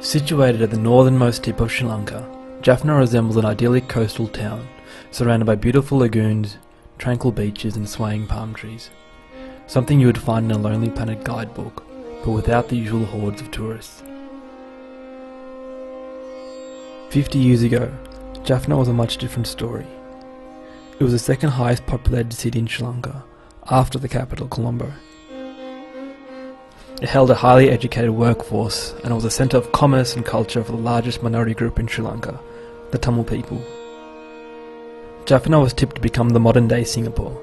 Situated at the northernmost tip of Sri Lanka, Jaffna resembles an idyllic coastal town, surrounded by beautiful lagoons, tranquil beaches and swaying palm trees. Something you would find in a Lonely Planet guidebook, but without the usual hordes of tourists. 50 years ago, Jaffna was a much different story. It was the second highest populated city in Sri Lanka, after the capital Colombo. It held a highly educated workforce and was a centre of commerce and culture for the largest minority group in Sri Lanka, the Tamil people. Jaffna was tipped to become the modern-day Singapore.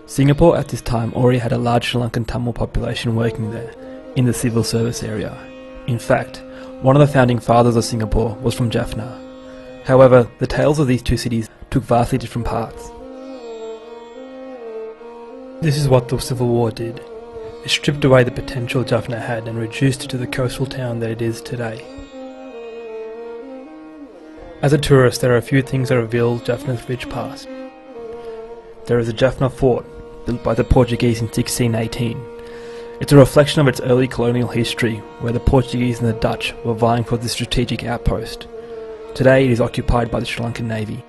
Singapore at this time already had a large Sri Lankan Tamil population working there, in the civil service area. In fact, one of the founding fathers of Singapore was from Jaffna. However, the tales of these two cities took vastly different paths. This is what the Civil War did. It stripped away the potential Jaffna had and reduced it to the coastal town that it is today. As a tourist, there are a few things that reveal Jaffna's rich past. There is the Jaffna fort, built by the Portuguese in 1618. It's a reflection of its early colonial history, where the Portuguese and the Dutch were vying for this strategic outpost. Today it is occupied by the Sri Lankan Navy.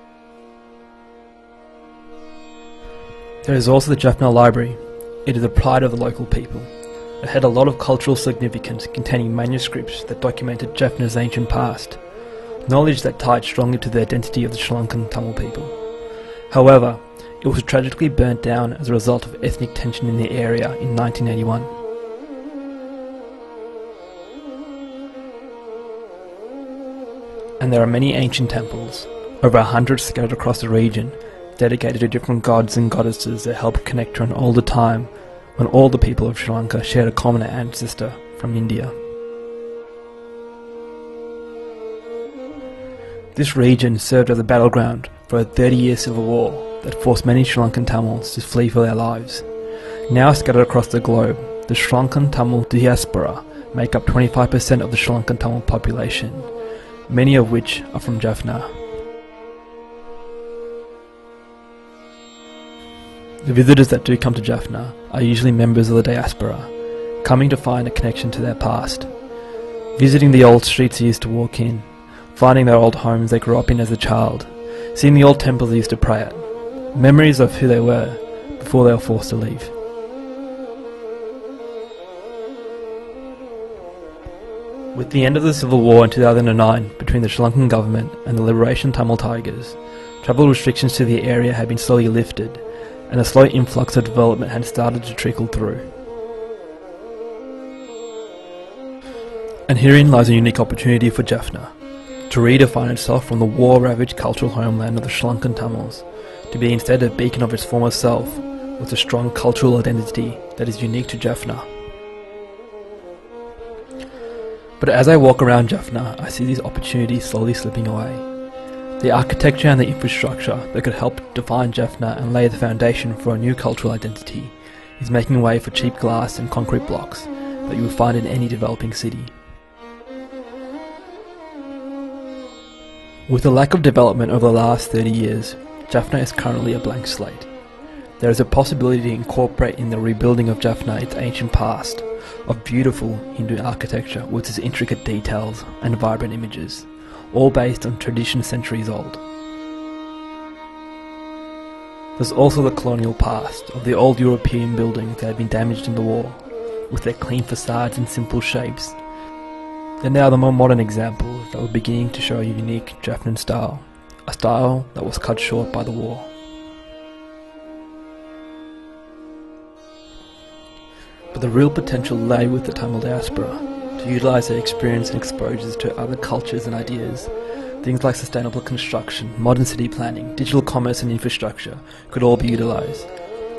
There is also the Jaffna Library. It is the pride of the local people. It had a lot of cultural significance, containing manuscripts that documented Jaffna's ancient past, knowledge that tied strongly to the identity of the Sri Lankan Tamil people. However, it was tragically burnt down as a result of ethnic tension in the area in 1981. And there are many ancient temples, over 100 scattered across the region, dedicated to different gods and goddesses that help connect to an older time when all the people of Sri Lanka shared a common ancestor from India. This region served as a battleground for a 30-year civil war that forced many Sri Lankan Tamils to flee for their lives. Now scattered across the globe, the Sri Lankan Tamil diaspora make up 25% of the Sri Lankan Tamil population, many of which are from Jaffna. The visitors that do come to Jaffna are usually members of the diaspora, coming to find a connection to their past, visiting the old streets they used to walk in, finding their old homes they grew up in as a child, seeing the old temples they used to pray at, memories of who they were before they were forced to leave. With the end of the civil war in 2009 between the Sri Lankan government and the Liberation Tamil Tigers, travel restrictions to the area had been slowly lifted, and a slow influx of development had started to trickle through. And herein lies a unique opportunity for Jaffna, to redefine itself from the war-ravaged cultural homeland of the Sri Lankan Tamils, to be instead a beacon of its former self, with a strong cultural identity that is unique to Jaffna. But as I walk around Jaffna, I see these opportunities slowly slipping away. The architecture and the infrastructure that could help define Jaffna and lay the foundation for a new cultural identity is making way for cheap glass and concrete blocks that you will find in any developing city. With the lack of development over the last 30 years, Jaffna is currently a blank slate. There is a possibility to incorporate in the rebuilding of Jaffna its ancient past of beautiful Hindu architecture with its intricate details and vibrant images, all based on tradition centuries old. There's also the colonial past of the old European buildings that had been damaged in the war, with their clean facades and simple shapes. They're now the more modern examples that were beginning to show a unique Jaffnan style, a style that was cut short by the war. But the real potential lay with the Tamil diaspora, to utilise their experience and exposures to other cultures and ideas. Things like sustainable construction, modern city planning, digital commerce and infrastructure could all be utilised.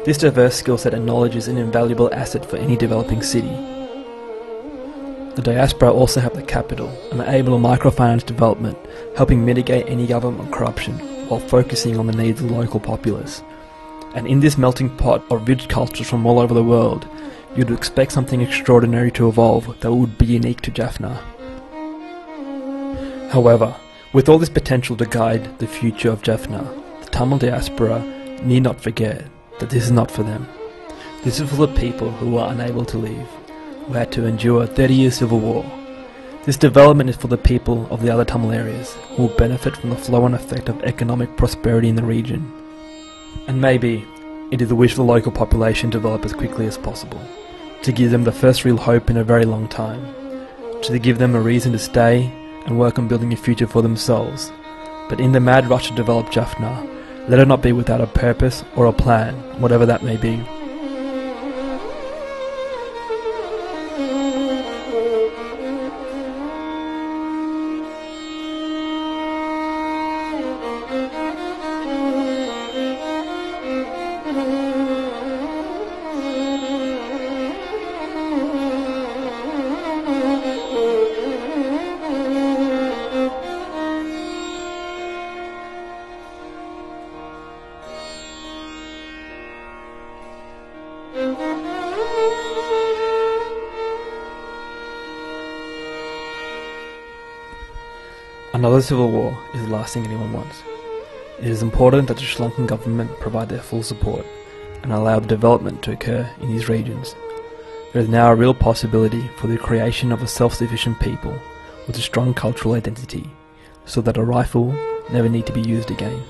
This diverse skill set and knowledge is an invaluable asset for any developing city. The diaspora also have the capital and are able to microfinance development, helping mitigate any government corruption while focusing on the needs of the local populace. And in this melting pot of rich cultures from all over the world, you'd expect something extraordinary to evolve that would be unique to Jaffna. However, with all this potential to guide the future of Jaffna, the Tamil diaspora need not forget that this is not for them. This is for the people who were unable to leave, who had to endure a 30-year civil war. This development is for the people of the other Tamil areas, who will benefit from the flow-on effect of economic prosperity in the region. And maybe it is the wish of the local population to develop as quickly as possible, to give them the first real hope in a very long time, to give them a reason to stay and work on building a future for themselves. But in the mad rush to develop Jaffna, let it not be without a purpose or a plan, whatever that may be. Another civil war is the last thing anyone wants. It is important that the Sri Lankan government provide their full support and allow the development to occur in these regions. There is now a real possibility for the creation of a self-sufficient people with a strong cultural identity, so that a rifle never need to be used again.